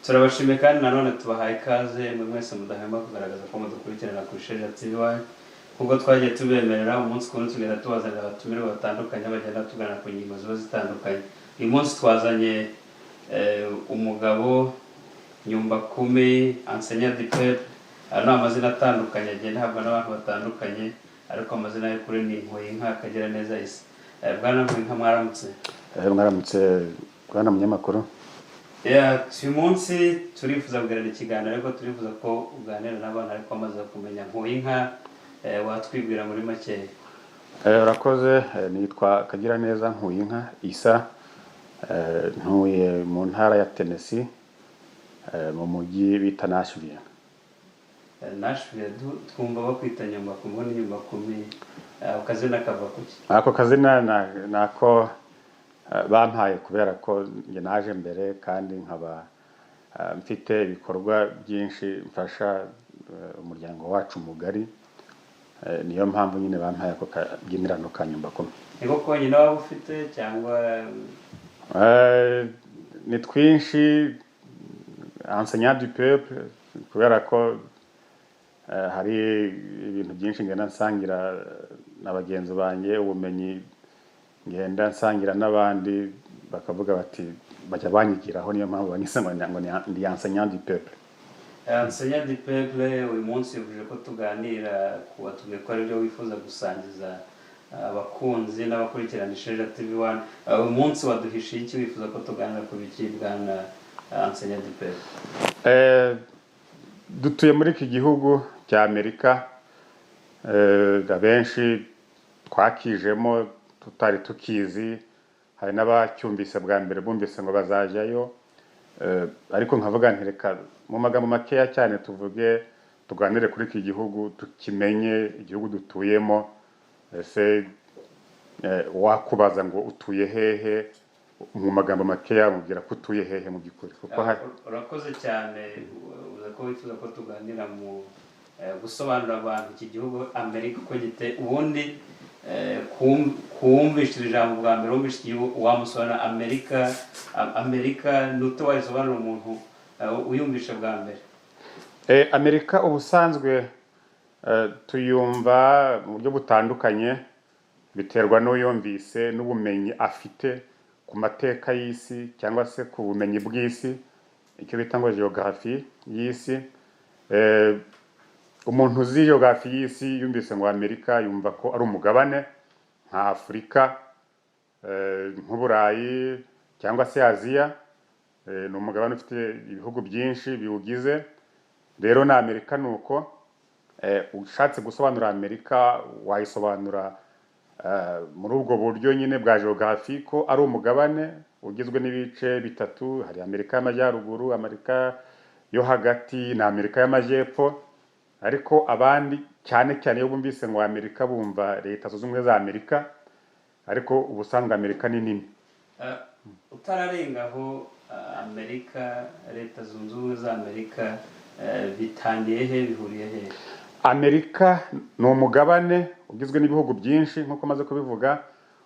turabashimiye kandi nanone tubahaye ikaze mwe mwese mudahema kugaragaza ko mudukurikirana ku Isheja TV kuko twagiye tubemerera umunsi ku munsi tugenda tubazanira abatumire batandukanye bagenda tugana ku ngingo ziba zitandukanye. Uyu munsi twazanye umugabo Nyumbakumi enseignant du peuple, ano amazina atandukanye agenda habwa n'abantu batandukanye, ariko amazina ye kuri ni Nkoyinka akagira neza isi. Bwana Nkoyinka mwaramutse. Mwaramutse bwana munyamakuru. Uyu munsi turifuza kuganira ikiganiro, ariko turifuza ko uganira n'abantu ariko amaze kumenya Nkoyinka, watwibwira muri make. Urakoze, nitwa Kagira neza Nkoyinka Isa, ntuye mu ntara ya Tennessee, mu mujyi bita Nashville. Nashville twumva bakwita Nyumbakumi, ngo ni Nyumbakumi, akazina kava kuki? Ako kazina nako bampaye kubera ko nge naje mbere kandi nkaba mfite ibikorwa byinshi mfasha umuryango wacu mugari, niyo mpamvu nyine bampaye ako kabyinirano ka Nyumbakumi. Niko konyine waba ufite cyangwa? Ni twinshi, enseignant du peuple, kubera ko hari ibintu byinshi ngenda nsangira na bagenzi banjye, ubumenyi ngenda nsangira n'abandi bakavuga bati bajya banyigiraho, niyo mpamvu banyise ngo ndi enseignant du peuple. Enseignant du peuple, uyu munsi uje ko tuganira ku batubwiye ko ari byo wifuza gusangiza abakunzi n'abakurikirana Isheja TV. Uyu munsi waduhishiye iki, wifuza ko tuganira ku biki bwana enseignant du peuple? Dutuye muri iki gihugu cya Amerika, abenshi twakijemo tutari tukizi, hari n'abacyumvise bwa mbere bumvise ngo bazajyayo, ariko nkavuga nti reka mu magambo makeya cyane tuganire kuri iki gihugu, tukimenye igihugu dutuyemo. Ese wakubaza ngo utuye hehe, mu magambo makeya mubwira ko utuye hehe mu by'ukuri. Urakoze cyane, uza ko wifuza ko tuganira mu gusobanurira abantu iki gihugu Amerika uko gite. Ubundi kumvishira ijambo bwa mbere wumvise igihugu wamusobanura Amerika n'uto wayisobanura umuntu uyumvisha bwa mbere? Amerika ubusanzwe tuyumva mu buryo butandukanye, biterwa n'uyumvise n'ubumenyi afite ku mateka y'isi cyangwa se ku bumenyi bw'isi, icyo bita ngo geography y'isi. Umuntu uzi geography y'isi yumvise ngo Amerika yumva ko ari umugabane nka Afurika, nk'Uburayi cyangwa se Aziya. Ni umugabane ufite ibihugu byinshi biwugize. Rero na Amerika nuko, ushatse gusobanura Amerika wayisobanura muri ubwo buryo nyine bwa geography, ko ari umugabane ugizwe n'ibice bitatu. Hari Amerika y'Amajyaruguru, Amerika yo hagati na Amerika y'Amajyepfo. Ariko abandi cyane cyane iyo bumvise ngo Amerika bumva Leta Zunze Ubumwe za Amerika, ariko ubusanzwe Amerika ni nini. Utararengaho Amerika, Leta Zunze Ubumwe za Amerika bitangiye he, bihuriye he? Amerika ni umugabane ugizwe n'ibihugu byinshi nk'uko maze kubivuga,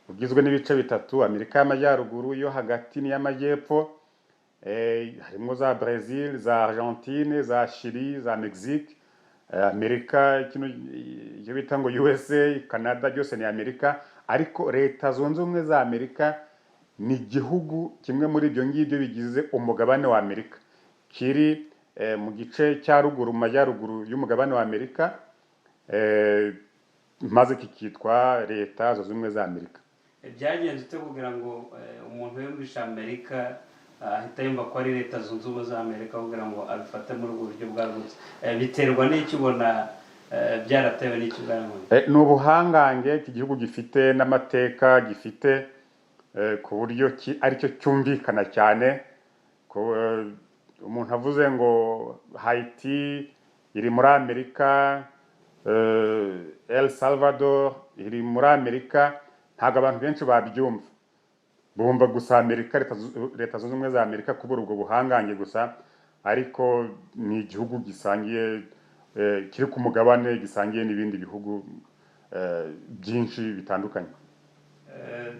ugizwe n'ibice bitatu: Amerika y'Amajyaruguru, yo hagati n'iy'Amajyepfo. Harimo za Brazil, za Argentine, za Chili, za Mexique. Amerika icyo bita ngo USA, Canada, byose ni Amerika. Ariko Leta Zunze Ubumwe za Amerika ni igihugu kimwe muri ibyo ngibyo bigize umugabane wa Amerika, kiri mu gice cya ruguru, mu majyaruguru y'umugabane wa Amerika, maze kikitwa Leta Zunze Ubumwe za Amerika. Byagenze ute kugira ngo umuntu yumvisha Amerika ahita yumva ko ari Leta Zunze Ubumwe za Amerika, kugira ngo abifate muri ubwo buryo bwagutse? Biterwa n'iki, ubona byaratewe n'iki bwana? Ni ubuhangange iki gihugu gifite n'amateka gifite, ku buryo aricyo cyumvikana cyane. Umuntu avuze ngo Haiti iri muri Amerika, El Salvador iri muri Amerika, ntabwo abantu benshi babyumva. Bumva gusa Amerika, Leta Zunze Ubumwe za Amerika, kubura ubwo buhangange gusa, ariko ni igihugu gisangiye, kiri ku mugabane, gisangiye n'ibindi bihugu byinshi bitandukanye.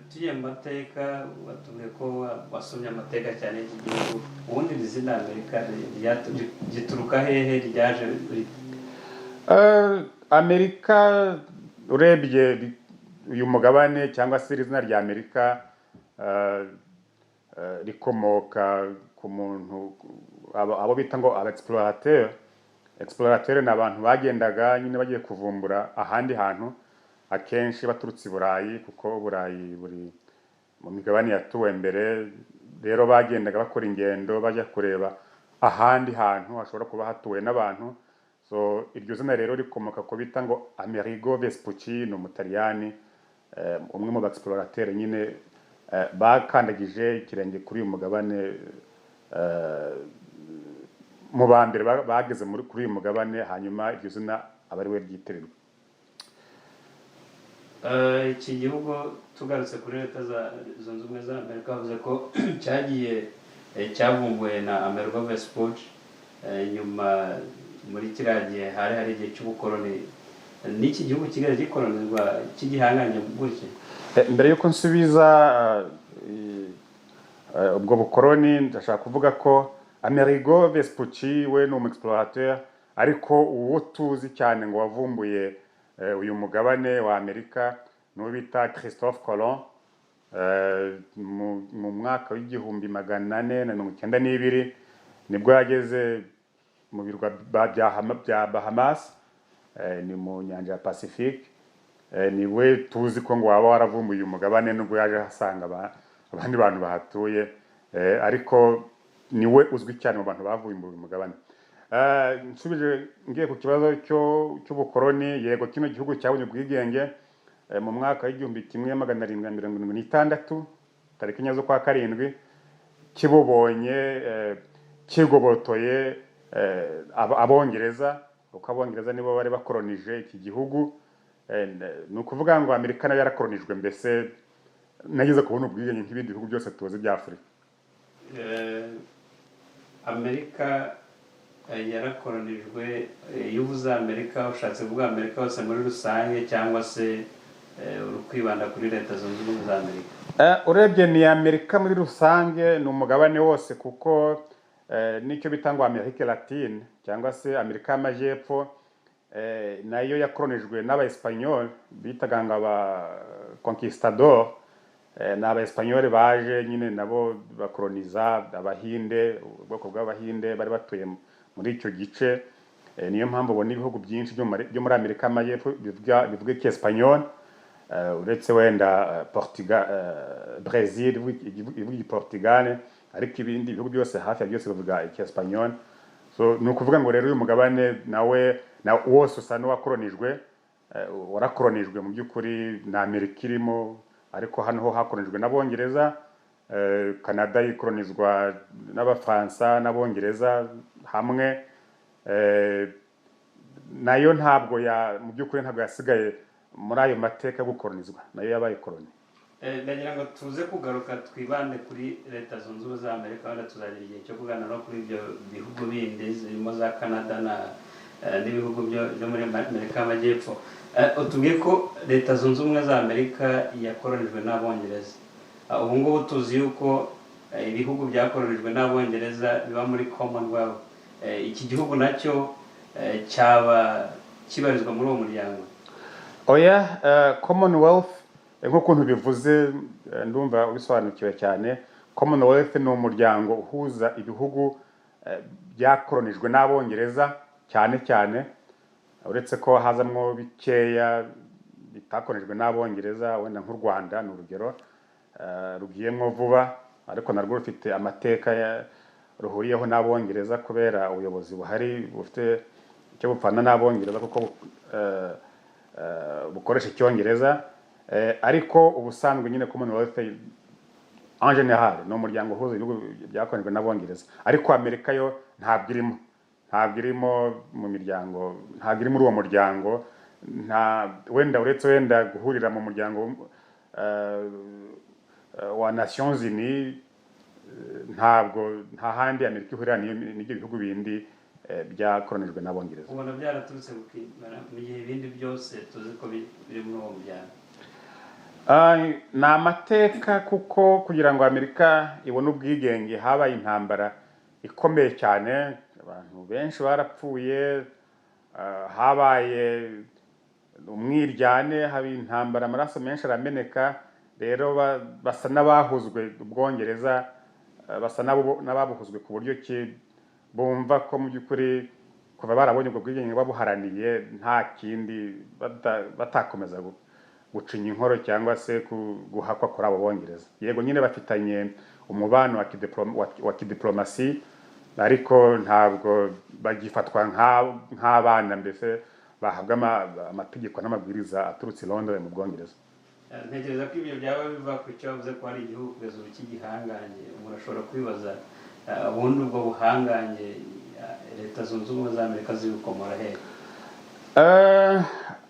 tugiye mu mateka watubwiye ko wasomye amateka cyane y'iki gihugu, ubundi iri zina Amerika gituruka hehe, ryaje Amerika urebye uyu mugabane cyangwa se izina rya Amerika rikomoka ku muntu abo bita ngo explorateur ni abantu bagendaga nyine bagiye kuvumbura ahandi hantu, akenshi baturutse i Burayi, kuko Burayi buri mu migabane yatuwe mbere. Rero bagendaga bakora ingendo bajya kureba ahandi hantu hashobora kuba hatuwe n'abantu. So iryo zina rero rikomoka ku bita ngo Amerigo Vespucci, ni umutaliyani, umwe mu explorateur nyine bakandagije ikirenge kuri uyu mugabane, mu ba mbere bageze kuri uyu mugabane, hanyuma iryo zina aba ari we ryitirirwa. iki gihugu tugarutse kuri Leta Zunze Ubumwe za Amerika, bavuze ko cyagiye cyavumbuwe na Amerigo Vespucci, nyuma muri kiriya gihe hari igihe cy'ubukoloni. N'iki gihugu kigali gikolonizwa cy'igihanganye gutya. Mbere yuko nsubiza ubwo bukoloni, ndashaka kuvuga ko Amerigo Vespucci we ni umu-explorateur, ariko uwo tuzi cyane ngo wavumbuye uyu mugabane wa Amerika n'uwo bita Christophe Colomb, mu mwaka w'igihumbi 492 nibwo yageze mu birwa bya Bahamas, ni mu nyanja ya Pacifique. Niwe tuzi ko ngo waba waravumbuye uyu mugabane, nubwo yaje hasanga abandi bantu bahatuye, ariko niwe uzwi cyane mu bantu bavumbuye uyu mugabane. Nsubije ngiye ku kibazo cy'ubukoloni, yego kino gihugu cyabonye ubwigenge mu mwaka w'igihumbi 1776 tariki enye z'ukwa karindwi, kibubonye kigobotoye abongereza, kuko abongereza nibo bari bakolonije iki gihugu. Ni ukuvuga ngo Amerika nayo yarakolonijwe, mbese nageze kubona ubwigenge nk'ibindi bihugu byose tuzi bya Afurika. Amerika yarakolonijwe. Iyo uvuze Amerika ushatse kuvuga Amerika hose muri rusange, cyangwa se uri kwibanda kuri Leta Zunze Ubumwe za Amerika? Urebye ni Amerika muri rusange, ni umugabane wose, kuko nicyo bita ngo Amerika Latine cyangwa se Amerika y'Amajyepfo, nayo yakolonijwe n'Aba-Espanyol bitaga ngo aba conquistador. Ni Aba-Espanyol baje nyine nabo bakoloniza Abahinde, ubwoko bw'Abahinde bari batuye muri icyo gice. Niyo mpamvu ubona ibihugu byinshi byo muri Amerika y'Amajyepfo bivuga Icyesipanyol, uretse wenda Portugal, Brazil ivuga Portugal, ariko ibindi bihugu byose hafi ya byose bivuga Icyesipanyol. So ni ukuvuga ngo rero uyu mugabane nawe wose usa n'uwakolonijwe, warakolonijwe mu by'ukuri na Amerika irimo, ariko hano ho hakolonijwe n'Abongereza. Canada yikolonizwa n'Abafaransa n'Abongereza hamwe. Nayo ntabwo mu by'ukuri ntabwo yasigaye muri ayo mateka yo gukolonizwa, nayo yabaye koloni. Ndagira ngo tuze kugaruka twibande kuri Leta Zunze Ubumwe za Amerika, wenda tuzagira igihe cyo kuganira no kuri ibyo bihugu bindi zirimo za Canada n'ibihugu byo muri Amerika y'Amajyepfo. Utubwiye ko Leta Zunze Ubumwe za Amerika yakolonijwe n'Abongereza. Ubu ngubu tuzi yuko ibihugu byakolonijwe n'Abongereza biba muri Commonwealth. Iki gihugu nacyo cyaba kibarizwa muri uwo muryango? Oya, Commonwealth nk'ukuntu bivuze ndumva ubisobanukiwe cyane. Commonwealth ni umuryango uhuza ibihugu byakolonijwe n'Abongereza cyane cyane, uretse ko hazamwo bikeya bitakolonijwe n'Abongereza, wenda nk'u Rwanda ni urugero rugiyemo vuba, ariko narwo rufite amateka ruhuriyeho n'Abongereza kubera ubuyobozi buhari bufite icyo bupfana n'Abongereza, kuko bukoresha Icyongereza. Ariko ubusanzwe nyine Commonwealth en general ni umuryango uhuza ibihugu byakolonijwe n'Abongereza, ariko Amerika yo ntabwo irimo mu miryango, ntabwo iri muri uwo muryango. Wenda uretse wenda guhurira mu muryango wa Nations Unies, nta handi Amerika ihurira n'ibyo bihugu bindi byakolonijwe n'Abongereza. Ubona byaraturutse mu gihe ibindi byose tuzi ko biri muri uwo muryango? Ni amateka kuko kugira ngo Amerika ibone ubwigenge habaye intambara ikomeye cyane, abantu benshi barapfuye, habaye umwiryane, haba intambara, amaraso menshi arameneka. Rero basa n'abahuzwe, Ubwongereza basa n'ababuhuzwe ku buryo ki bumva ko mu by'ukuri kuva barabonye ubwo bwigenge babuharaniye nta kindi batakomeza gucinya inkoro cyangwa se guhakwa kuri abo Bongereza. Yego nyine bafitanye umubano wa kidiplomasi, ariko ntabwo bagifatwa nk'abana mbese bahabwa amategeko n'amabwiriza aturutse i Londres mu Bwongereza. Ntekereza ko ibyo byaba biva ku cyo bavuze ko hari igihugu kugeza ubu cy'igihangange. Umuntu ashobora kwibaza ubundi ubwo buhangange Leta Zunze Ubumwe za Amerika zibukomora hehe?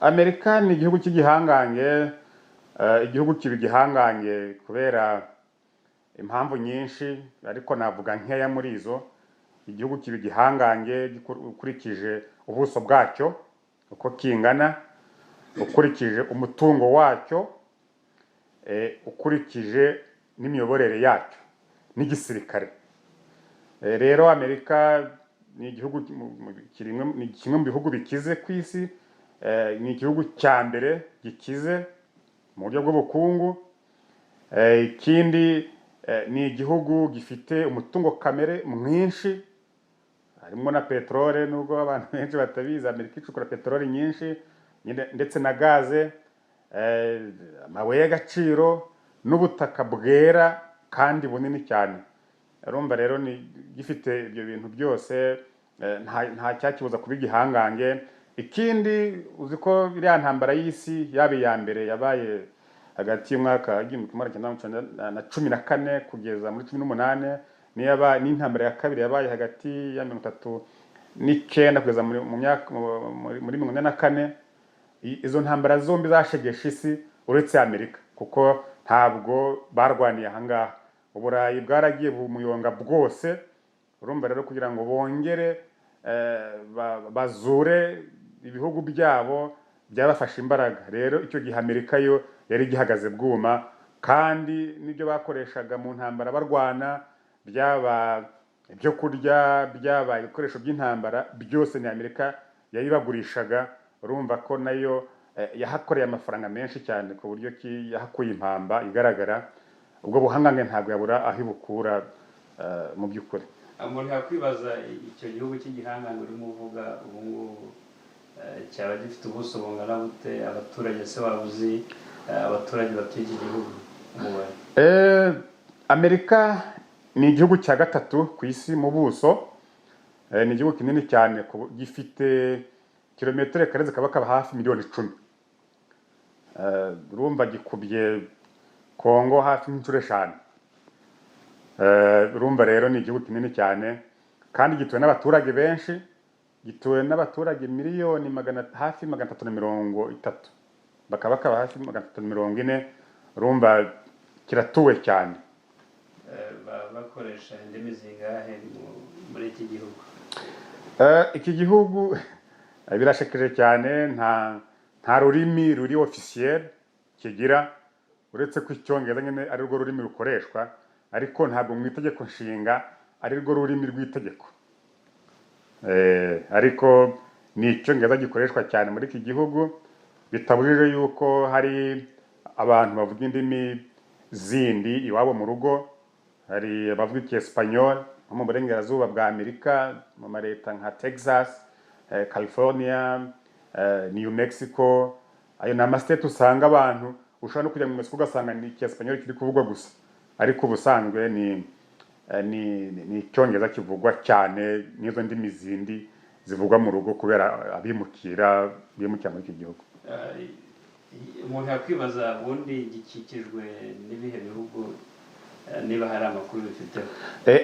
Amerika ni igihugu cy'igihangange. Igihugu kiba igihangange kubera impamvu nyinshi, ariko navuga nkeya muri izo. Igihugu kiba igihangange ukurikije ubuso bwacyo uko kingana, ukurikije umutungo wacyo, ukurikije n'imiyoborere yacyo n'igisirikare. Rero Amerika ni igihugu ni kimwe mu bihugu bikize ku isi, ni igihugu cya mbere gikize mu buryo bw'ubukungu. Ikindi ni igihugu gifite umutungo kamere mwinshi, harimo na peteroli, nubwo abantu benshi batabizi. Amerika icukura peteroli nyinshi ndetse na gaze, amabuye y'agaciro n'ubutaka bwera kandi bunini cyane. Urumva rero ni gifite ibyo bintu byose, nta cyakibuza kuba igihangange. Ikindi uzi ko iriya ntambara y'isi yaba iya mbere yabaye hagati y'umwaka w'1914 kugeza muri 18, n'intambara ya kabiri yabaye hagati ya 1939 kugeza muri 1944. Izo ntambara zombi zashegeshe isi uretse Amerika, kuko ntabwo barwaniye ahangaha. Uburayi bwaragiye bumuyonga bwose. Urumva rero kugira ngo bongere bazure ibihugu byabo byabafashe imbaraga. Rero icyo gihe Amerika yo yari gihagaze bwuma, kandi n'ibyo bakoreshaga mu ntambara barwana, byaba ibyo kurya, byaba ibikoresho by'intambara, byose ni Amerika yayibagurishaga. Urumva ko nayo yahakoreye amafaranga menshi cyane ku buryo ki yahakuye impamba igaragara. Ubwo buhangange ntabwo yabura aho ibukura mu by'ukuri. Umuntu yakwibaza icyo gihugu cy'igihangange urimo uvuga ubu ngubu cyaba gifite ubuso bungana bute? Abaturage se babuzi abaturage batuye iki gihugu umubare? Amerika ni igihugu cya gatatu ku isi mu buso. Ni igihugu kinini cyane, gifite kilometero kare zikaba hafi miliyoni 10. Urumva gikubye Kongo hafi n'inshuro 5. Urumva rero ni igihugu kinini cyane, kandi gituwe n'abaturage benshi. Gituwe n'abaturage miliyoni hafi 330, bakaba hafi 340. Urumva kiratuwe cyane. Bakoresha indimi zingahe muri iki gihugu? Iki gihugu birashekeje cyane, nta rurimi ruri officiel kigira, uretse ko Icyongereza nyine ari rwo rurimi rukoreshwa, ariko ntabwo mu itegeko nshinga ari rwo rurimi rw'itegeko. Ariko ni Icyongereza gikoreshwa cyane muri iki gihugu, bitabujije yuko hari abantu bavuga indimi zindi iwabo mu rugo. Hari abavuga Icyesipanyol nko mu burengerazuba bwa Amerika, mu mareta nka Texas, California, New Mexico. Ayo ni amastate usanga abantu ushobora no kujya mu Mexico ugasanga ni Icyesipanyol kiri kuvugwa gusa, ariko ubusanzwe ni Icyongereza kivugwa cyane, n'izo ndimi zindi zivugwa mu rugo kubera abimukira muri iki gihugu. Umuntu yakwibaza ubundi gikikijwe n'ibihe bihugu, niba hari amakuru bifite?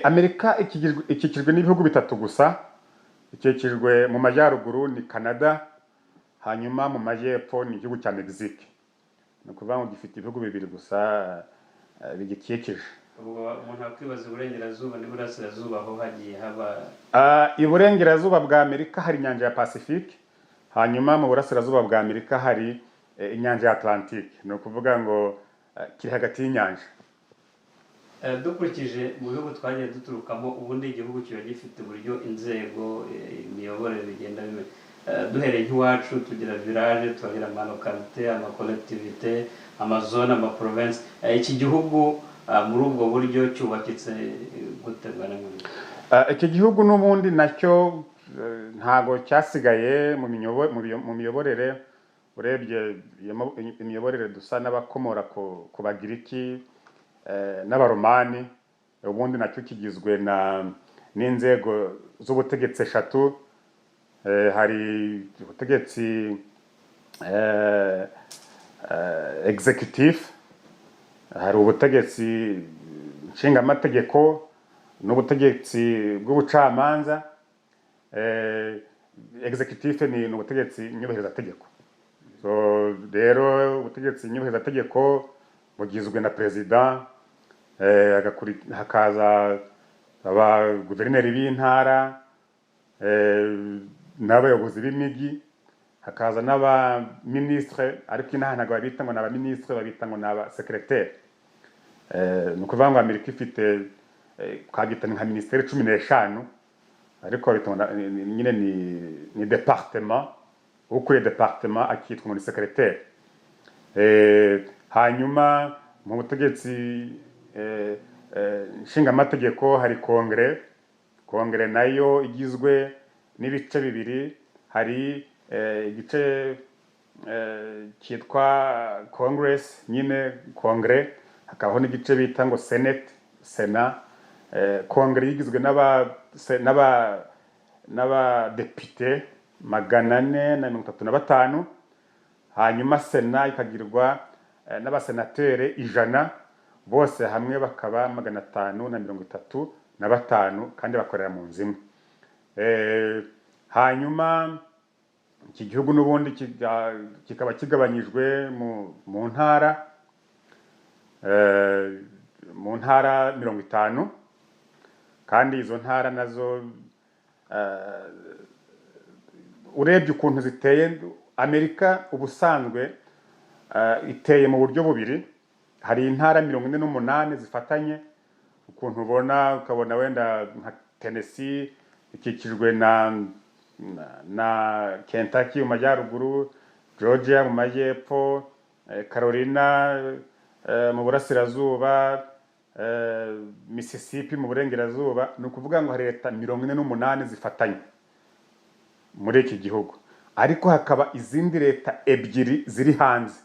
Amerika ikikijwe n'ibihugu bitatu gusa. Ikikijwe mu majyaruguru ni Canada, hanyuma mu majyepfo ni igihugu cya Mexique. Ni ukuvuga ngo gifite ibihugu bibiri gusa bigikikije. Umuntu yakwibaza iburengerazuba n'iburasirazuba aho hagiye haba? Iburengerazuba bwa Amerika hari inyanja ya Pacifique, hanyuma mu burasirazuba bwa Amerika hari inyanja ya Atlantique, ni ukuvuga ngo kiri hagati y'inyanja. dukurikije mu bihugu twagiye duturukamo ubundi igihugu kiba gifite uburyo inzego imiyoborere bigenda bimwe duhereye nk'iwacu tugira village, tugira amalokalite, amakolektivite, amazone, amaprovince. Iki gihugu muri ubwo buryo cyubakitse gute bwana Nkubito? Iki gihugu n'ubundi nacyo ntago cyasigaye mu miyoborere. Urebye imiyoborere dusa n'abakomora ku Bagiriki n'Abaromani, ubundi nacyo kigizwe n'inzego z'ubutegetsi eshatu. Hari ubutegetsi executive, hari ubutegetsi nshingamategeko n'ubutegetsi bw'ubucamanza. Executive ni ubutegetsi nyubahirizategeko. Rero ubutegetsi nyubahirizategeko bugizwe na perezida, hakaza abaguverineri b'intara n'abayobozi b'imijyi, hakaza n'abaminisitire, ariko inaha ntabwo babita ngo ni abaminisitire, babita ngo ni abasekreteri. Ni ukuvuga ngo Amerika ifite twagita nka minisiteri 15, ariko nyine ni departement, ukuriye departement akitwa ngo ni sekreteri. Hanyuma mu butegetsi nshingamategeko hari kongere nayo igizwe n'ibice bibiri. Hari igice cyitwa congress, nyine kongere, hakabaho n'igice bita ngo sena. Kongere igizwe n'abadepite 435, hanyuma sena ikagirwa n'abasenateri 100, bose hamwe bakaba 535 kandi bakorera mu nzu imwe. Hanyuma iki gihugu n'ubundi kikaba kigabanyijwe mu ntara 50, kandi izo ntara nazo urebye ukuntu ziteye, Amerika ubusanzwe iteye mu buryo bubiri. Hari intara 48 zifatanye, ukuntu ukabona wenda nka Tennessee ikikijwe na Kentucky mu majyaruguru, Georgia mu majyepfo, Carolina mu burasirazuba, Mississippi mu burengerazuba. Ni ukuvuga ngo hari leta 48 zifatanye muri iki gihugu, ariko hakaba izindi leta ebyiri ziri hanze.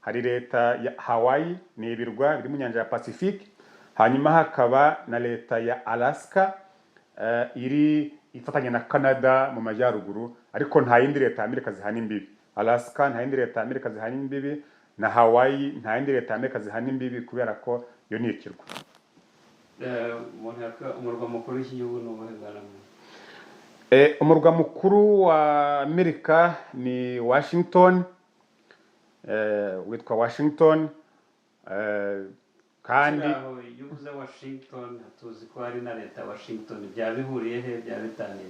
Hari leta ya Hawaii, ni ibirwa biri mu nyanja ya Pacifique, hanyuma hakaba na leta ya Alaska iri ifatanya na Canada mu majyaruguru, ariko nta yindi leta ya Amerika zihana imbibi. Alaska nta yindi leta ya Amerika zihana imbibi, na Hawaii nta yindi leta ya Amerika zihana imbibi, kubera ko yo ni ikirwa. Umurwa mukuru w'iki gihugu ni uwuhe bwana Nkubito? Umurwa mukuru wa Amerika ni Washington, witwa Washington. Kandi iyo uvuze Washington tuzi ko hari na leta Washington, byaba bihuriye he, byaba bitaniye?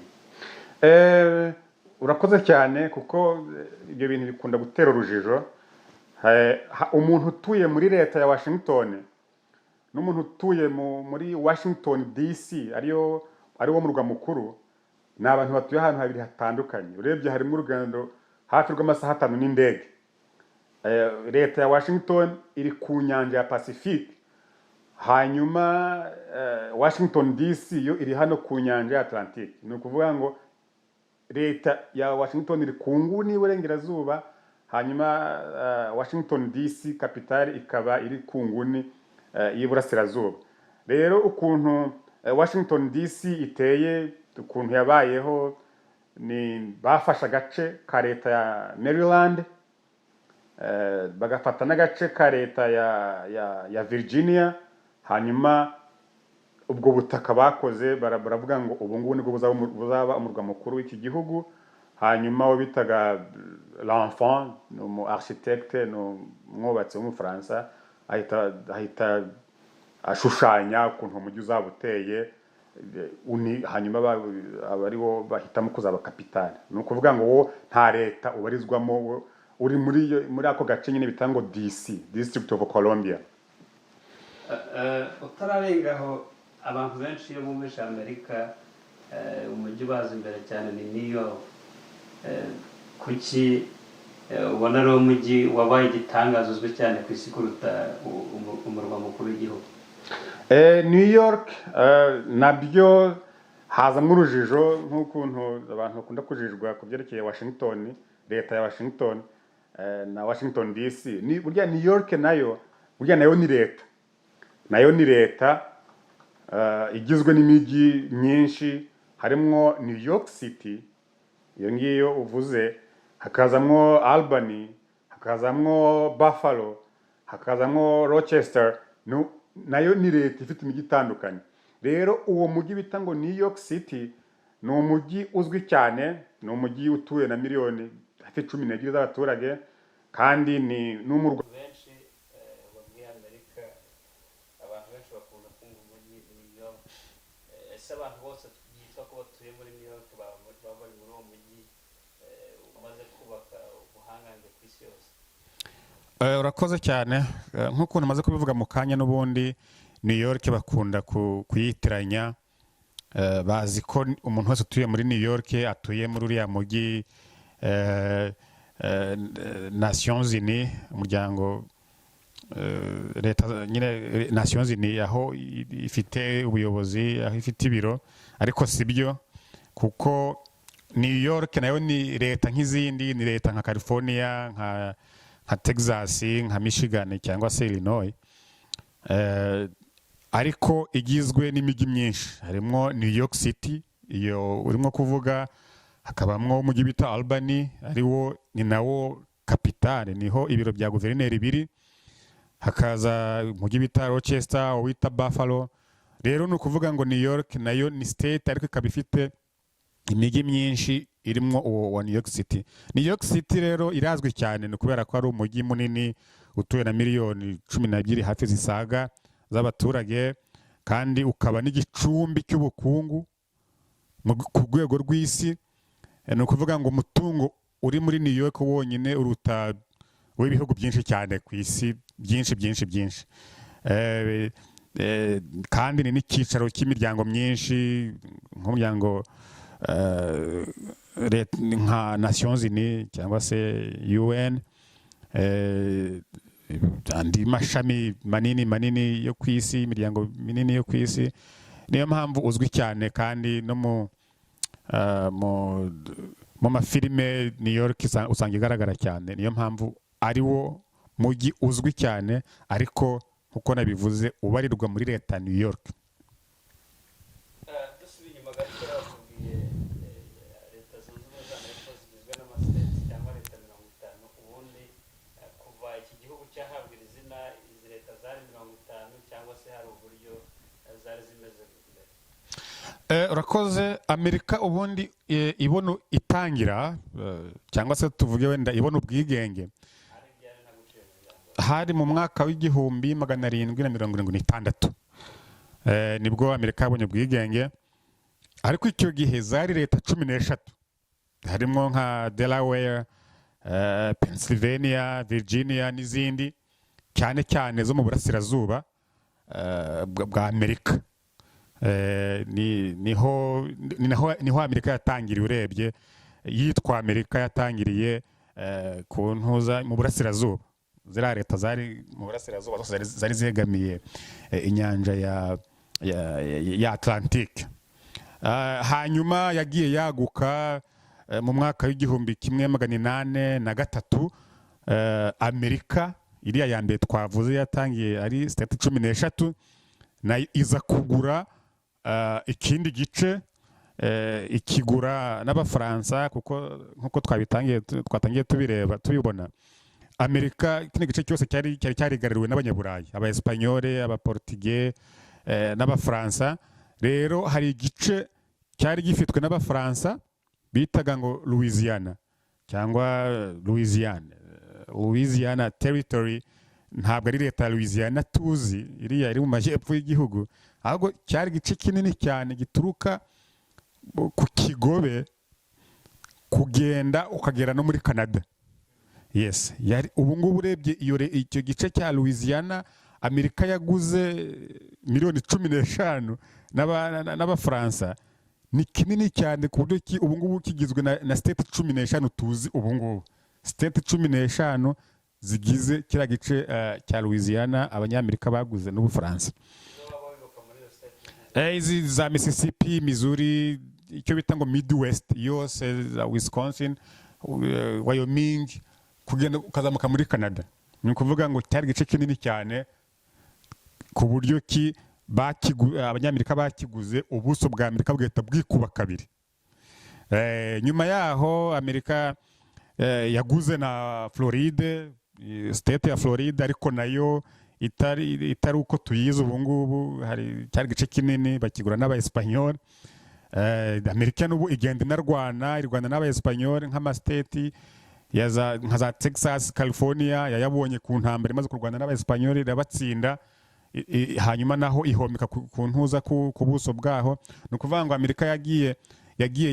Urakoze cyane, kuko ibyo bintu bikunda gutera urujijo. Umuntu utuye muri leta ya Washington n'umuntu utuye muri Washington DC ariwo murwa mukuru, ni abantu batuye ahantu habiri hatandukanye. Urebye harimo urugendo hafi rw'amasaha 5 n'indege. Leta ya Washington iri ku nyanja ya Pacifique, hanyuma Washington DC yo iri hano ku nyanja ya Atlantique. Ni ukuvuga ngo leta ya Washington iri ku nguni y'uburengerazuba, hanyuma Washington DC capital ikaba iri ku nguni y'uburasirazuba. Rero ukuntu Washington DC iteye, ukuntu yabayeho, ni bafashe agace ka leta ya Maryland, bagafata n'agace ka leta ya Virginia, hanyuma ubwo butaka bakoze baravuga ngo ubu ngubu nibwo buzaba umurwa mukuru w'iki gihugu. Hanyuma wo bitaga l'enfant, mu architecte no mwubatsi w'umufaransa, ahita ashushanya ukuntu umujyi uzaba uteye, hanyuma abaribo bahitamo kuzaba kapitali. Ni ukuvuga ngo wo nta leta ubarizwamo, uri muri ako gace nyine bita ngo DC, District of Columbia. Utararengaho abantu benshi iyo bumvise Amerika umujyi baza imbere cyane ni New York. Kuki ubona ari umujyi wabaye igitangaza uzwi cyane ku isi kuruta umurwa mukuru w'igihugu? New York nabyo hazamo urujijo nk'ukuntu abantu bakunda kujijwa ku byerekeye Washington, leta ya Washington na Washington DC. Burya New York nayo ni leta igizwe n'imijyi myinshi, harimo New York City, iyo ngiyo uvuze, hakazamwo Albany, hakazamwo Buffalo, hakazamwo Rochester, nayo ni leta ifite imijyi itandukanye. Rero uwo mujyi bita ngo New York City ni umujyi uzwi cyane, ni umujyi utuye na miliyoni hafi 12 z'abaturage, kandi ni n'umurwa benshi muri Amerika. Abantu benshi bakunda kumva umujyi New York. Ese abantu bose yitwa ko batuye muri New York baba bari muri uwo mujyi umaze kubaka ubuhangange ku isi yose? Urakoze cyane. Nk'ukuntu maze kubivuga mu kanya, n'ubundi New York bakunda kuyitiranya, bazi ko umuntu wese utuye muri New York atuye muri uriya mujyi Nations Unies, umuryango leta nyine Nations Unies, aho ifite ubuyobozi, aho ifite ibiro. Ariko sibyo, kuko New York nayo ni leta nk'izindi, ni leta nka California, nka Texas, nka Michigan cyangwa se Illinois, ariko igizwe n'imijyi myinshi. Harimo New York City, iyo urimo kuvuga, hakabamwo umujyi bita Albany, ni nawo kapitale, niho ibiro bya guverineri biri. Hakaza umujyi bita Rochester, wita Buffalo. Rero ni ukuvuga ngo New York nayo ni state, ariko ikaba ifite imijyi myinshi irimo uwo New York City. New York City rero irazwi cyane ni kubera ko ari umujyi munini utuye na miliyoni 12 hafi zisaga z'abaturage, kandi ukaba n'igicumbi cy'ubukungu ku rwego rw'isi. Ni ukuvuga ngo umutungo uri muri New York wonyine uruta w'ibihugu byinshi cyane ku isi, byinshi. Kandi ni n'icyicaro cy'imiryango myinshi, nk'umuryango nka Nations Unies cyangwa se UN, andi mashami manini yo ku isi, imiryango minini yo ku isi. Niyo mpamvu uzwi cyane, kandi no mu mafilime New York usanga igaragara cyane. Niyo mpamvu ari wo mujyi uzwi cyane, ariko nkuko nabivuze ubarirwa muri leta New York. Urakoze. Amerika ubundi ibona itangira, cyangwa se tuvuge wenda ibona ubwigenge, hari mu mwaka w'igihumbi 1776. Nibwo Amerika yabonye ubwigenge, ariko icyo gihe zari leta 13, harimo nka Delaware, Pennsylvania, Virginia n'izindi, cyane zo mu burasirazuba bwa Amerika. Niho Amerika yatangiriye. Urebye yitwa Amerika yatangiriye ku ntuza mu burasirazuba. Ziriya leta zari mu burasirazuba zari zegamiye inyanja ya Atlantique. Hanyuma yagiye yaguka mu mwaka w'igihumbi 1803. Amerika iriya ya mbere twavuze yatangiye ari state 13, nayo iza kugura ikindi gice, ikigura n'Abafaransa, kuko nkuko twatangiye tubibona, Amerika kino gice cyose cyari cyarigaruriwe n'Abanyaburayi, Aba-Espanyole, Aba-Portugais n'Abafaransa. Rero hari igice cyari gifitwe n'Abafaransa bitaga ngo Louisiana cyangwa Louisiana territory. Ntabwo ari leta ya Louisiana tuzi, iriya iri mu majyepfo y'igihugu, ahubwo cyari igice kinini cyane gituruka ku Kigobe kugenda ukagera no muri Canada. yes ubu ngubu urebye icyo gice cya Louisiana Amerika yaguze miliyoni 15 n'abafaransa ni kinini cyane ku buryo ubu ngubu kigizwe na state 15 tuzi ubu ngubu state 15 zigize kiriya gice cya Louisiana abanyamerika baguze n'ubufaransa. Izi za Mississippi, Missouri, icyo bita ngo Midwest yose, Wisconsin, Wyoming, kugenda ukazamuka muri Canada. Ni ukuvuga ngo cyari igice kinini cyane ku buryo abanyamerika bakiguze ubuso bwa Amerika bugahita bwikuba kabiri. Nyuma yaho Amerika yaguze na Floride, state ya Floride, ariko nayo itari uko tuyize ubu ngubu, hari cyari igice kinini bakigura n'aba-Espanyol. Amerika n'ubu igenda irwana n'aba-Espanyol nk'amastate nka za Texas, California yayabonye ku ntambara imaze kurwana n'aba-Espanyol irabatsinda, hanyuma naho ihomeka ku ntuza ku buso bwaho. Ni ukuvuga ngo Amerika yagiye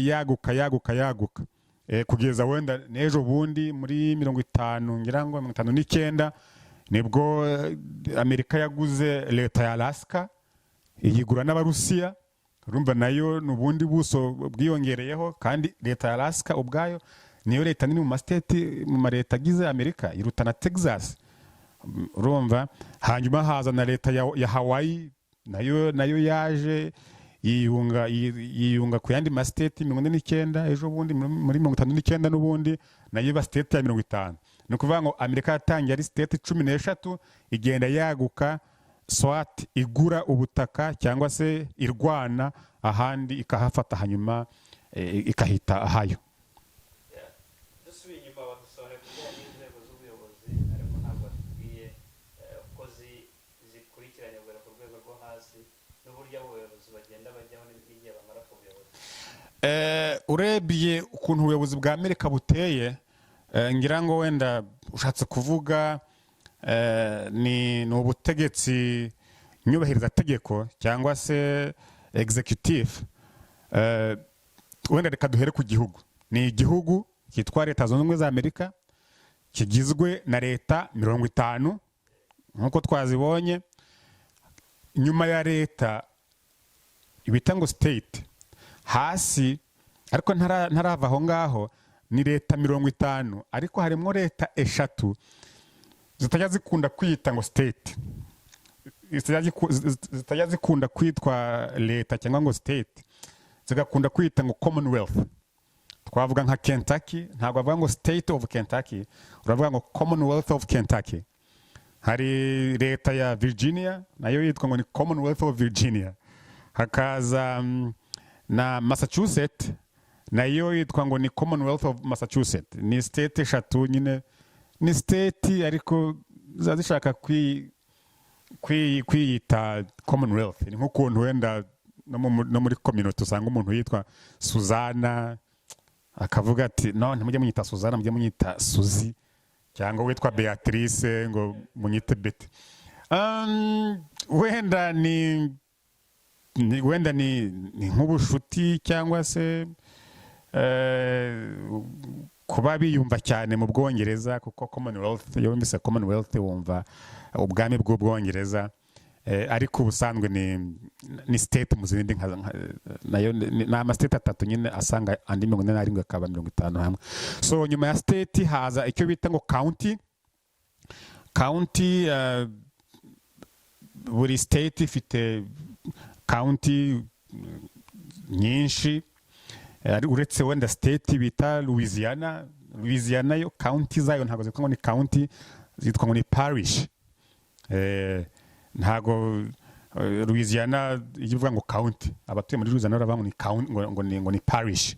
yaguka kugeza wenda n'ejo bundi muri 50 ngira ngo 59 nibwo Amerika yaguze leta ya Alaska iyigura n'abarusiya. Urumva nayo n'ubundi buso bwiyongereyeho, kandi leta ya Alaska ubwayo niyo leta nini mu mareta agize Amerika, iruta na Texas. Urumva hanyuma haza na leta ya Hawaii nayo yaje yiyunga ku yandi mastate 49 ejo bundi muri 59 n'ubundi nayo iba state ya 50. Ni ukuvuga ngo Amerika yatangiye ari state 13 igenda yaguka, swat igura ubutaka cyangwa se irwana ahandi ikahafata hanyuma ikahita ahayo. Urebye ukuntu ubuyobozi bwa Amerika buteye, ngira ngo wenda ushatse kuvuga ni ubutegetsi nyubahiriza tegeko cyangwa se executive. Wenda reka duhere ku gihugu. Ni igihugu cyitwa Leta Zunze Ubumwe za Amerika, kigizwe na leta 50 nkuko twazibonye. Nyuma ya leta ibita ngo state, hasi ariko ntarava aho ngaho ni leta 50, ariko harimo leta 3 zitajya zikunda kwita ngo state, zitajya zikunda kwitwa leta cyangwa ngo state, zigakunda kwita ngo Commonwealth. Twavuga nka Kentucky, ntabwo bavuga ngo state of Kentucky, uravuga ngo Commonwealth of Kentucky. Hari leta ya Virginia nayo yitwa ngo ni Commonwealth of Virginia. Hakaza na Massachusetts nayo yitwa ngo ni Commonwealth of Massachusetts. Ni state 3 nyine, ni state ariko zishaka kwiyita Commonwealth. Ni nk'ukuntu wenda no muri community usanga umuntu yitwa Suzana akavuga ati no ntimujye munyita Suzana, mujye munyita Suzi, cyangwa witwa Beatrice ngo munyite Betty. Wenda ni nk'ubushuti cyangwa se kuba biyumva cyane mu Bwongereza, kuko Commonwealth yombi Commonwealth wumva ubwami bw'Ubwongereza, ariko ubusanzwe ni state mu zindi nayo ni amastate 3 nyine asanga andi 47 akaba 50 hamwe. So nyuma ya state haza icyo bita ngo county. Buri state ifite county nyinshi, uretse wenda state bita Louisiana yo county zayo ntabwo zitwa ngo ni county, zitwa ngo ni parish. Ntago Louisiana ivuga ngo county, abatuye muri Louisiana baravuga ngo ni parish.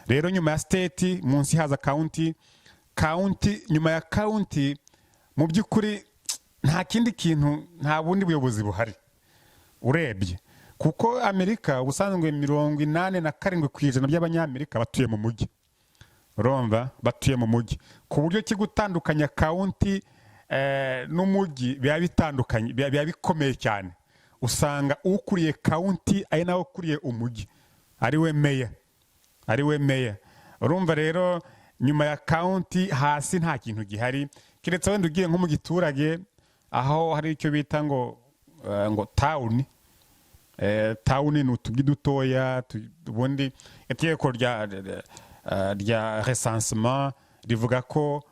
Rero nyuma ya state munsi haza county. Nyuma ya county mu by'ukuri nta kindi kintu, nta bundi buyobozi buhari urebye, kuko Amerika ubusanzwe 87% by'abanyamerika batuye mu mujyi. Urumva batuye mu mujyi, ku buryo kigutandukanya county n'umujyi biba bitandukanye, biba bikomeye cyane. Usanga ukuriye county ari nawe ukuriye umujyi, ari we mayor. Urumva rero nyuma ya county hasi nta kintu gihari, keretse wenda ugiye nko mu giturage aho hari icyo bita ngo town. Town ni utujyi dutoya, ubundi itegeko rya recensement rivuga ko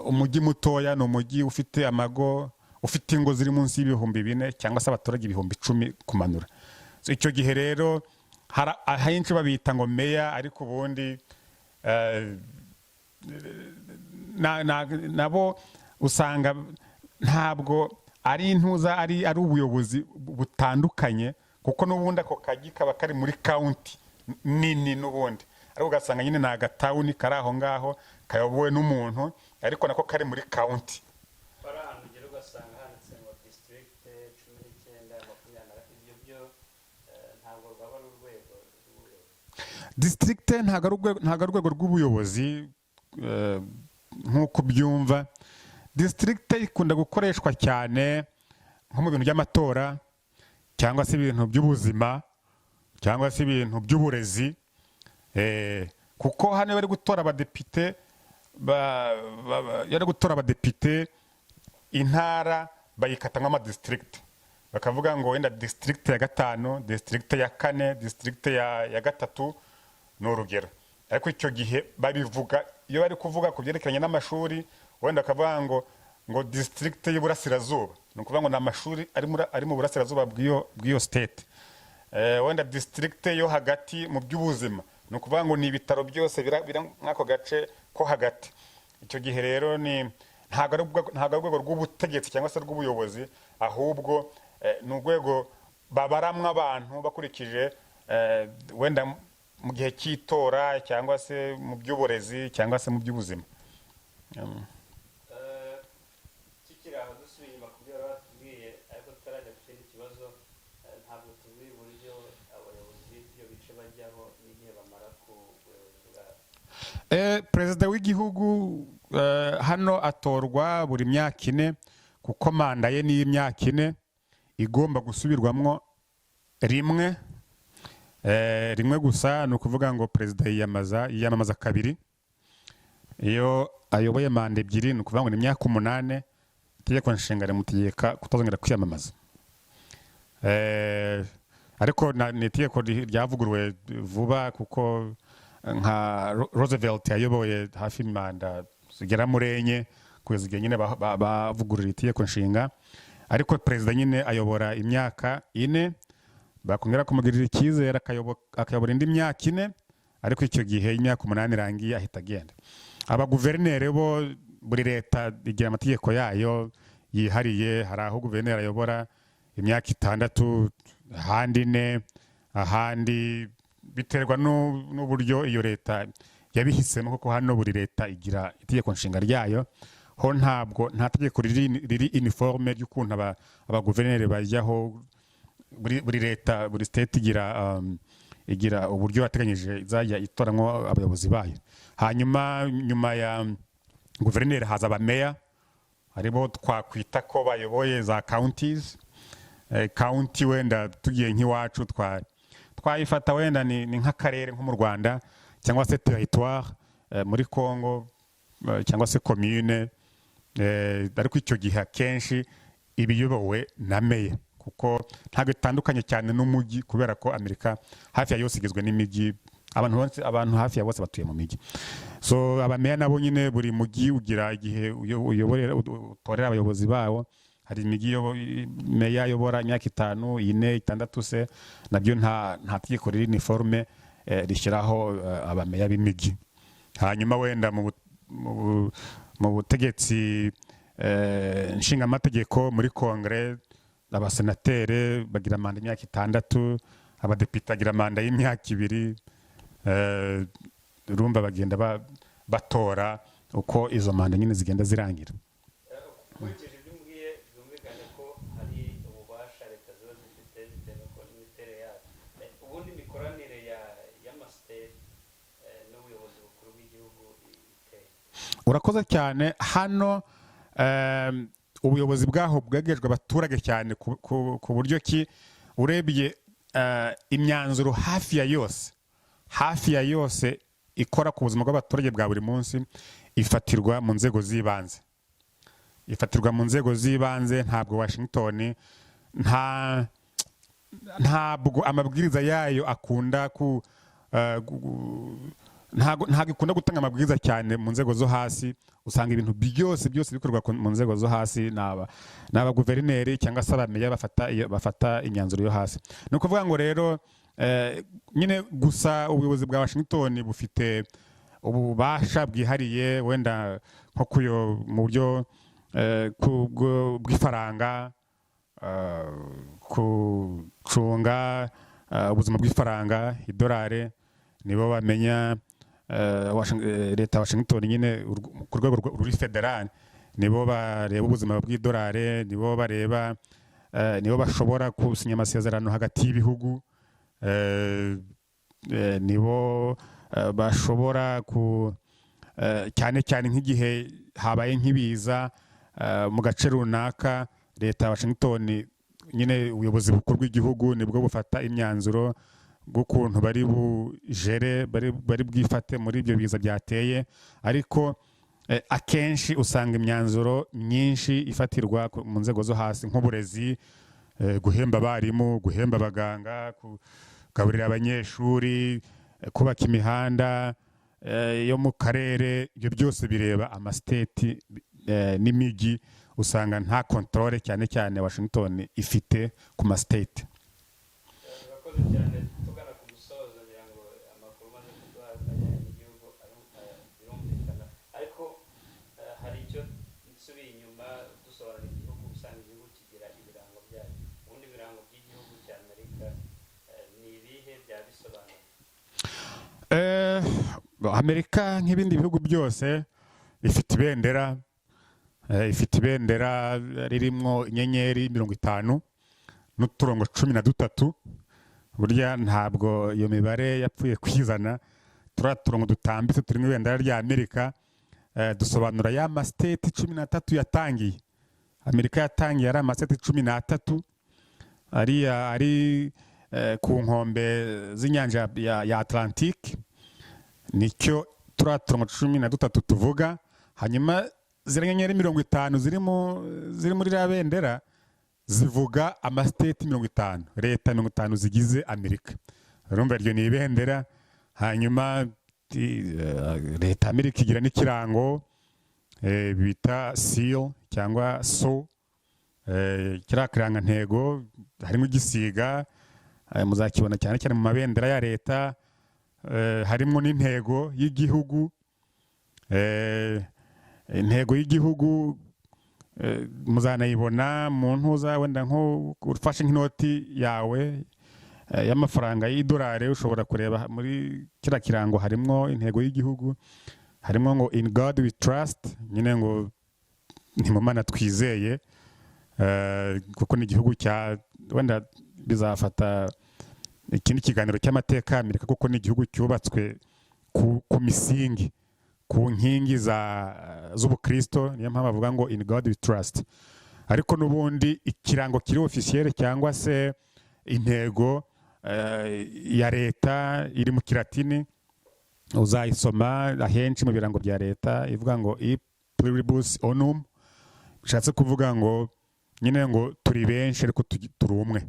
umujyi mutoya ni umujyi ufite ingo ziri munsi y'ibihumbi 4 cyangwa se abaturage 10,000 kumanura. So icyo gihe rero ahenshi babita ngo meya, ariko ubundi nabo usanga ntabwo ari intuza, ari ubuyobozi butandukanye, kuko n'ubundi ako kajyi kaba kari muri county nini n'ubundi, ariko ugasanga nyine ni agatawuni kari aho ngaho kayobowe n'umuntu, ariko nako kari muri county. District ntabwo ari urwego rw'ubuyobozi nk'uko byumva. District ikunda gukoreshwa cyane nko mu bintu by'amatora, cyangwa se ibintu by'ubuzima, cyangwa se ibintu by'uburezi, kuko hano bari gutora abadepite intara bayikatamo amadistrict, bakavuga ngo wenda district ya 5, district ya 4, district ya 3 ni urugero. Ariko icyo gihe babivuga iyo bari kuvuga ku byerekeranye n'amashuri, wenda akavuga ngo district y'Uburasirazuba, ni ukuvuga ngo n'amashuri ari mu Burasirazuba bw'iyo state. Wenda district yo hagati mu by'ubuzima, ni ukuvuga ngo ni ibitaro byose biri nk'ako gace ko hagati. Icyo gihe rero ntabwo ari urwego rw'ubutegetsi cyangwa se rw'ubuyobozi, ahubwo ni urwego babaramwa abantu bakurikije wenda mu gihe cy'itora, cyangwa se mu by'uburezi, cyangwa se mu by'ubuzima. Tukiri aho dusubiye inyuma ku byo batubwiye, ariko tutarajya ku kindi kibazo, ntabwo tuzi uburyo abayobozi b'ibyo bice bajyaho n'igihe bamara ku buyobozi bwabo. Perezida w'igihugu hano atorwa buri myaka 4, kuko manda ye ni imyaka 4 igomba gusubirwamo rimwe gusa. Ni ukuvuga ngo perezida yiyamamaza 2. Iyo ayoboye manda 2 ni ukuvuga ngo ni imyaka 8, itegeko nshinga rimutegeka kutazongera kwiyamamaza. Ariko ni itegeko ryavuguruwe vuba, kuko nka Roosevelt yayoboye hafi manda zigera muri 4 kugeza igihe nyine bavugurura itegeko nshinga. Ariko perezida nyine ayobora imyaka 4, bakongera kumugirira icyizere akayobora indi myaka 4, ariko icyo gihe imyaka 8 irangiye ahita agenda. Abaguverineri bo buri leta igira amategeko yayo yihariye. Hari aho guverineri ayobora imyaka 6, ahandi 4, ahandi biterwa n'uburyo iyo leta yabihisemo, kuko hano buri leta igira itegeko nshinga ryayo. Ho nta tegeko riri uniforme ry'ukuntu abaguverineri bajyaho. Buri leta, buri state igira uburyo yateganyije izajya itoramo abayobozi bayo. Hanyuma nyuma ya guverineri haza abameya, aribo twakwita ko bayoboye za counties. County wenda tugiye nk'iwacu twayifata wenda ni nk'akarere nko mu Rwanda, cyangwa se territoire muri Congo, cyangwa se commune. Ariko icyo gihe akenshi ibiyobowe na meya, kuko ntabwo itandukanye cyane n'umujyi, kubera ko Amerika hafi ya yose igizwe n'imijyi. Abantu hafi ya bose batuye mu mijyi. So abameya nabo nyine buri mujyi ugira igihe utorera abayobozi bawo. Hari imijyi meya ayobora imyaka 5, 4, 6 se, nabyo nta tegeko riri uniforme rishyiraho abameya b'imijyi. Hanyuma wenda mu butegetsi nshingamategeko muri Kongere, abasenateri bagira manda y'imyaka 6, abadepite bagira manda y'imyaka 2. Urumva bagenda batora uko izo manda nyine zigenda zirangira. Ukurikije ibyo umbwiye, byumvikane ko hari ububasha leta ziba zifite bitewe n'imiterere yayo. Ubundi imikoranire y'amasiteri n'ubuyobozi bukuru bw'igihugu iteye. Urakoze cyane. Hano ubuyobozi bwaho bwegejwe abaturage cyane, ku buryo ki urebye imyanzuro hafi ya yose ikora ku buzima bw'abaturage bwa buri munsi ifatirwa mu nzego z'ibanze, ntabwo Washington ntabwo amabwiriza yayo akunda ntabwo ikunda gutanga amabwiriza cyane mu nzego zo hasi. Usanga ibintu byose bikorwa mu nzego zo hasi n'aba guverineri cyangwa se abameya bafata imyanzuro yo hasi. Ni ukuvuga ngo rero nyine gusa ubuyobozi bwa Washington bufite ububasha bwihariye wenda nko mu buryo bw'ifaranga, gucunga ubuzima bw'ifaranga, idolari. Nibo bamenya leta ya Washington nyine ku rwego ruri federal, nibo bareba ubuzima bw'idolari, nibo bashobora gusinya amasezerano hagati y'ibihugu, nibo bashobora cyane cyane nk'igihe habaye nk'ibiza mu gace runaka, leta ya Washington nyine ubuyobozi bukuru bw'igihugu nibwo bufata imyanzuro bw'ukuntu bari bwifate muri ibyo biza byateye. Ariko akenshi usanga imyanzuro myinshi ifatirwa mu nzego zo hasi, nk'uburezi, guhemba abarimu, guhemba abaganga, kugaburira abanyeshuri, kubaka imihanda yo mu karere. Ibyo byose bireba amasiteti n'imijyi. Usanga nta controle cyane cyane Washington ifite ku masiteti. Amerika nk'ibindi bihugu byose ifite ibendera ririmo inyenyeri 50 n'uturongo 13. Burya ntabwo iyo mibare yapfuye kwizana. Turiya turongo dutambitse turi mu ibendera rya Amerika dusobanura ya masiteti 13 yatangiye. Amerika yatangiye ari amasiteti 13 ari ku nkombe z'inyanja ya Atlantique. Nicyo turiya turongo 13 tuvuga. Hanyuma ziriya nyenyeri 50 ziri muri iriya bendera zivuga amasiteti 50, leta 50 zigize Amerika. Urumva iryo ni ibendera. Hanyuma leta Amerika igira n'ikirango bita seal cyangwa so. Kiriya kirangantego harimo igisiga, muzakibona cyane cyane mu mabendera ya leta. Harimo n'intego y'igihugu. Intego y'igihugu muzanayibona mu ntuza, wenda nko ufashe nk'inoti yawe y'amafaranga y'idolari, ushobora kureba muri kiriya kirango harimo intego y'igihugu. Harimo ngo in God we trust, nyine ngo ni mu Mana twizeye, kuko ni igihugu wenda bizafata ikindi kiganiro cy'amateka Amerika, kuko ni igihugu cyubatswe ku misingi, ku nkingi z'ubukristo. Niyo mpamvu bavuga ngo in God we trust. Ariko n'ubundi ikirango kiri officiel cyangwa se intego ya leta iri mu Kilatini, uzayisoma ahenshi mu birango bya leta, ivuga ngo e pluribus unum. Bishatse kuvuga ngo nyine ngo turi benshi ariko turi umwe.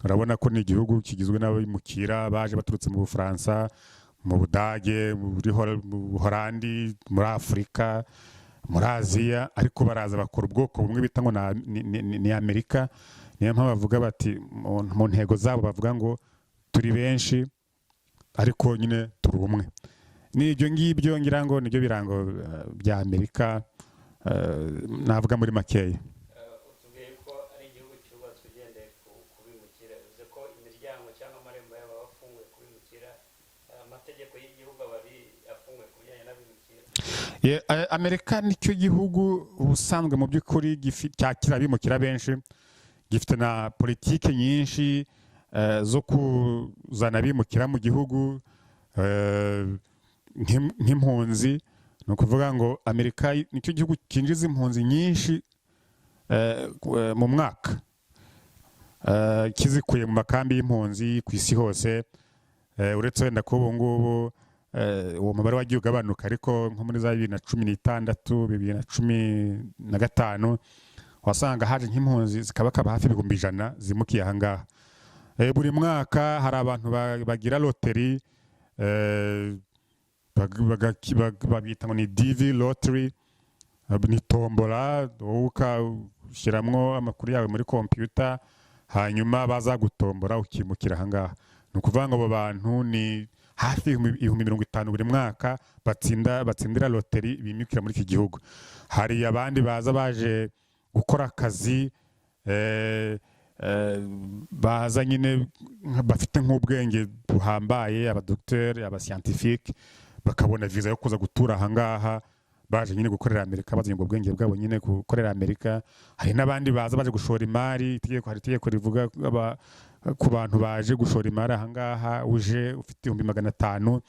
Urabona ko ni igihugu kigizwe n'abimukira baje baturutse mu Bufaransa, mu Budage, mu Buholandi, muri Afurika, muri Aziya, ariko baraza bakora ubwoko bumwe bita ngo ni Amerika. Niyo mpamvu bavuga bati mu ntego zabo bavuga ngo turi benshi ariko nyine turi umwe. Ni ibyo ngibyo ngira ngo nibyo birango bya Amerika, navuga muri makeya. Amerika nicyo gihugu ubusanzwe mu by'ukuri cyakira abimukira benshi, gifite na politike nyinshi zo kuzana abimukira mu gihugu nk'impunzi. Ni ukuvuga ngo Amerika nicyo gihugu cyinjiza impunzi nyinshi mu mwaka, kizikuye mu makambi y'impunzi ku isi hose. Uretse wenda ko ubu ngubu uwo mubare wagiye ugabanuka, ariko nko muri za 2016 2015 wasanga haje nk'impunzi zikabakaba hafi 100,000 zimukiye ahangaha. Buri mwaka hari abantu bagira loteri, babita ngo ni DV lottery, ni tombola, ukashyiramo amakuru yawe muri computer hanyuma bazagutombora ukimukira ahangaha. Ni ukuvuga ngo abo bantu ni hafi 50,000 buri mwaka batsindira loteri bimukira muri iki gihugu. Hari abandi baje gukora akazi, baza nyine bafite nk'ubwenge buhambaye, abadokiteri, abascientifique, bakabona visa yo kuza gutura ahangaha, baje nyine gukorera Amerika, bazanye ubwo bwenge bwabo nyine gukorera Amerika. Hari n'abandi baje gushora imari, hari itegeko rivuga ku bantu baje gushora imari ahangaha, uje ufite 500,000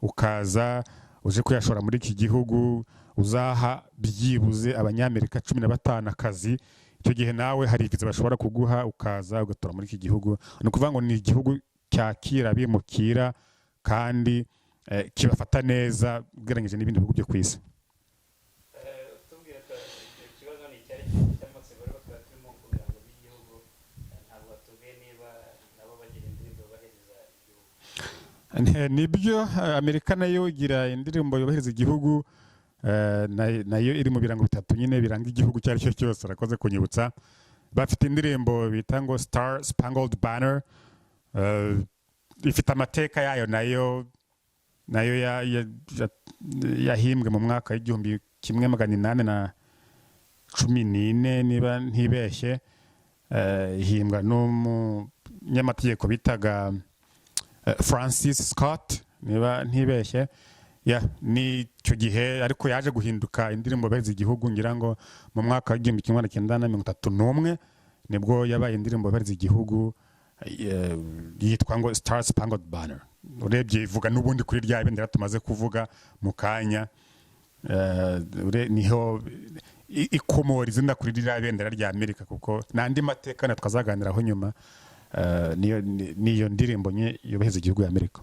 ukaza uje kuyashora muri iki gihugu, uzaha byibuze abanyamerika 15 akazi. Icyo gihe nawe hari visa bashobora kuguha ukaza ugatora muri iki gihugu. Ni ukuvuga ngo ni igihugu cyakira bimukira kandi kibafata neza ugereranyije n'ibindi bihugu byo ku isi. Nibyo, Amerika nayo igira indirimbo yubahiriza igihugu, nayo iri mu birango 3 nyine biranga igihugu cyari cyo cyose. Arakoze kunyibutsa, bafite indirimbo bita ngo Star Spangled Banner, ifite amateka yayo, nayo yahimbwe mu mwaka w'1814 niba ntibeshye, ihimbwa n'umunyamategeko bitaga Francis Scott niba ntibeshye. Ni icyo gihe ariko yaje guhinduka indirimbo yubahiriza igihugu, ngira ngo mu mwaka w'1931 nibwo yabaye indirimbo yubahiriza igihugu, yitwa ngo Star Spangled Banner. Urebye ivuga n'ubundi kuri rya bendera tumaze kuvuga mu kanya, niho ikomora izina kuri rya bendera rya Amerika, kuko n'andi mateka na twazaganiraho nyuma. Niyo ndirimbo nye yubahiriza igihugu ya Amerika.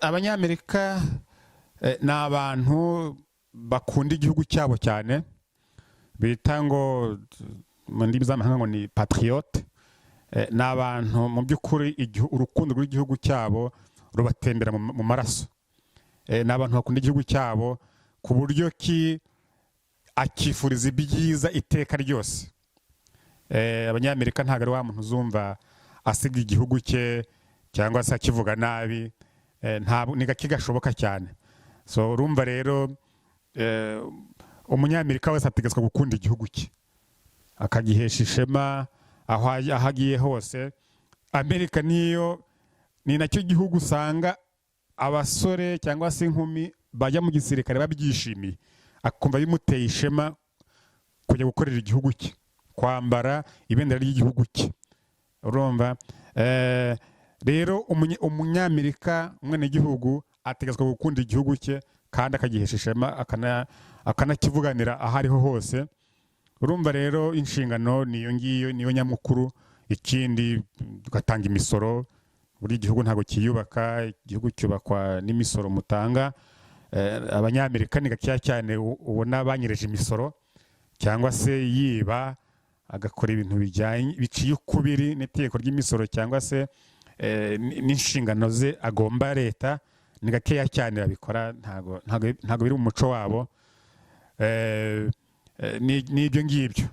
Abanyamerika ni abantu bakunda igihugu cyabo cyane, bita ngo mu ndimi z'amahanga ngo ni patriote. Ni abantu mu by'ukuri urukundo rw'igihugu cyabo rubatembera mu maraso. Ni abantu bakunda igihugu cyabo ku buryo akifuriza ibyiza iteka ryose. Abanyamerika ntabwo ari wa muntu uzumva asiga igihugu cye cyangwa se akivuga nabi, ni gake gashoboka cyane. So urumva rero umunyamerika wese ategetswe gukunda igihugu cye, akagihesha ishema aho agiye hose. Amerika ni nacyo gihugu usanga abasore cyangwa se inkumi bajya mu gisirikare babyishimiye, akumva bimuteye ishema kujya gukorera igihugu cye, kwambara ibendera ry'igihugu cye. Urumva rero umunyamerika umwenegihugu ategetswe gukunda igihugu cye kandi akagihesha ishema, akanakivuganira aho ariho hose. Urumva rero inshingano niyo ngiyo, niyo nyamukuru. Ikindi tugatanga imisoro. Buri gihugu ntabwo kiyubaka, igihugu cyubakwa n'imisoro mutanga. Abanyamerika ni gakeya cyane ubona banyereje imisoro cyangwa se yiba agakora ibintu biciye ukubiri n'itegeko ry'imisoro cyangwa se n'inshingano ze agomba leta. Ni gakeya cyane babikora, ntabwo biri mu muco wabo. N'ibyo ngibyo.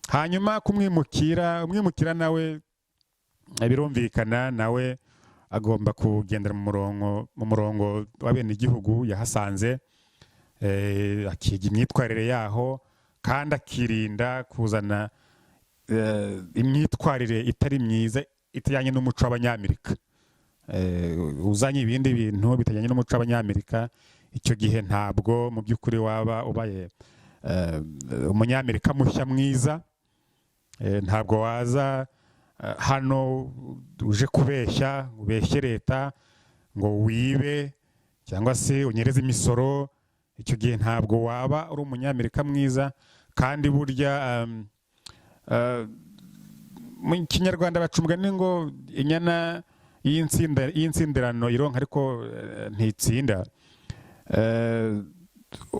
Hanyuma umwimukira nawe birumvikana, nawe agomba kugendera mu murongo w'abenegihugu yahasanze, akiga imyitwarire yaho kandi akirinda kuzana imyitwarire itari myiza itajyanye n'umuco w'Abanyamerika. Uzanye ibindi bintu bitajyanye n'umuco w'Abanyamerika, icyo gihe ntabwo mu by'ukuri waba ubaye umunyamerika mushya mwiza. Ntabwo waza hano uje kubeshya ubeshye leta ngo wibe cyangwa se unyereze imisoro, icyo gihe ntabwo waba uri umunyamerika mwiza. kandi burya mu kinyarwanda baca umugani ngo inyana y'insindirano ironka ariko ntitsinda.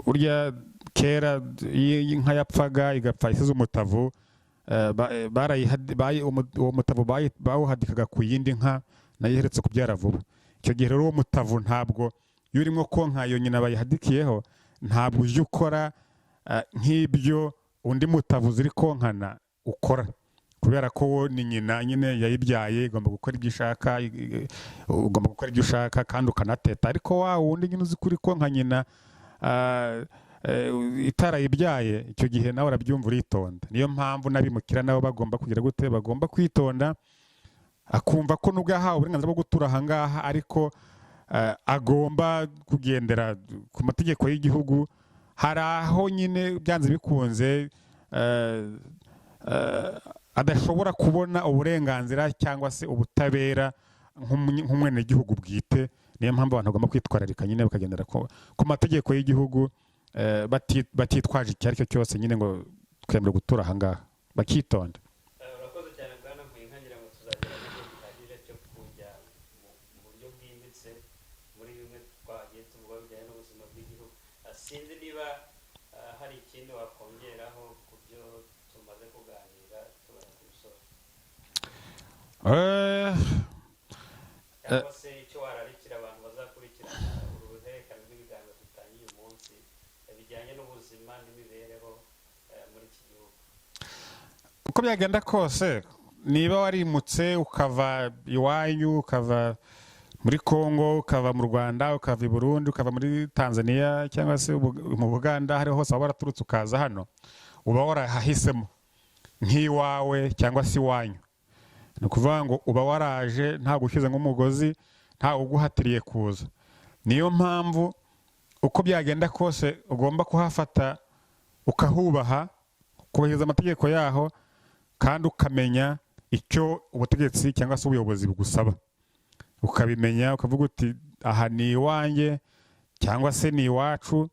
Urya kera inka yapfaga igapfa isize umutavu, uwo mutavu bawuhadikaga ku yindi nka nayo iheretse kubyara vuba. Icyo gihe rero uwo mutavu ntabwo iyo urimo konka iyo nyina bayihadikiyeho ntabwo ujya ukora nk'ibyo undi mutavu ziri konkana ukora, kubera ko wo ni nyina nyine yayibyaye, igomba gukora ibyo ushaka kandi ukanateta. Ariko wa wundi nyine uzi kuri konka nyina itarayibyaye, icyo gihe nawe urabyumva uritonda. Niyo mpamvu n'abimukira nabo bagomba kugira gute, bagomba kwitonda, akumva ko nubwo yahawe uburenganzira bwo gutura aha ngaha ariko agomba kugendera ku mategeko y'igihugu. Hari aho nyine byanze bikunze adashobora kubona uburenganzira cyangwa se ubutabera nk'umwenegihugu bwite. Niyo mpamvu abantu bagomba kwitwararika nyine bakagendera ku mategeko y'igihugu, batitwaje icyo ari cyo cyose nyine ngo twemerewe gutura aha ngaha, bakitonda. Urakoze cyane bwana Mpinga, ngira ngo tuzagira n'igihe gihagije cyo kujya mu buryo bwimbitse muri bimwe twagiye tuvuga bijyanye n'ubuzima bw'igihugu. Sinzi niba hari ikindi wakongeraho ku byo tumaze kuganira tubona ku musozo, cyangwa se icyo wararikira abantu bazakurikirana uru ruhererekane rw'ibiganiro dutangiye uyu munsi bijyanye n'ubuzima n'imibereho muri iki gihugu. Uko byagenda kose, niba warimutse ukava iwanyu, ukava muri Kongo, ukava mu Rwanda, ukava i Burundi, ukava muri Tanzania cyangwa se mu Buganda, hariho hose waba waraturutse ukaza hano, uba warahahisemo nk'iwawe cyangwa se iwanyu. Ni ukuvuga ngo uba waraje nta gushyize nk'umugozi, nta uguhatiriye kuza. Niyo mpamvu uko byagenda kose ugomba kuhafata ukahubaha, kubahiriza amategeko yaho, kandi ukamenya icyo ubutegetsi cyangwa se ubuyobozi bugusaba, ukabimenya ukavuga uti aha ni iwanjye cyangwa se ni iwacu.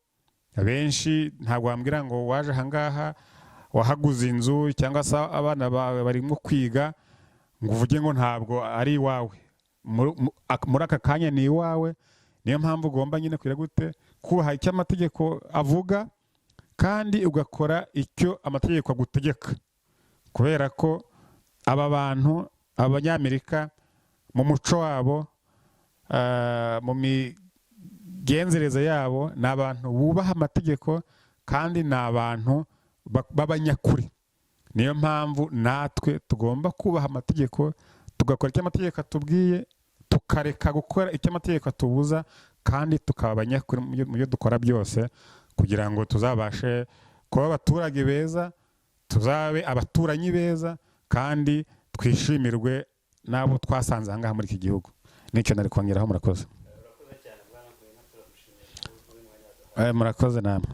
Abenshi ntabwo wambwira ngo waje aha ngaha wahaguze inzu cyangwa se abana bawe barimo kwiga ngo uvuge ngo ntabwo ari iwawe. Muri aka kanya ni iwawe. Niyo mpamvu ugomba nyine kugira gute, kubaha icyo amategeko avuga kandi ugakora icyo amategeko agutegeka, kubera ko aba bantu abanyamerika mu muco wabo, mu migenzereze yabo, ni abantu bubaha amategeko kandi ni abantu b'abanyakuri. Niyo mpamvu natwe tugomba kubaha amategeko, tugakora icyo amategeko atubwiye, tukareka gukora icyo amategeko atubuza, kandi tukaba abanyakuri mu byo dukora byose, kugira ngo tuzabashe kuba abaturage beza, tuzabe abaturanyi beza, kandi twishimirwe n'abo twasanze aha ngaha muri iki gihugu. Nicyo nari kongeraho. Murakoze. Urakoze cyane bwana Mpinga, turagushimiye. Murakoze namwe.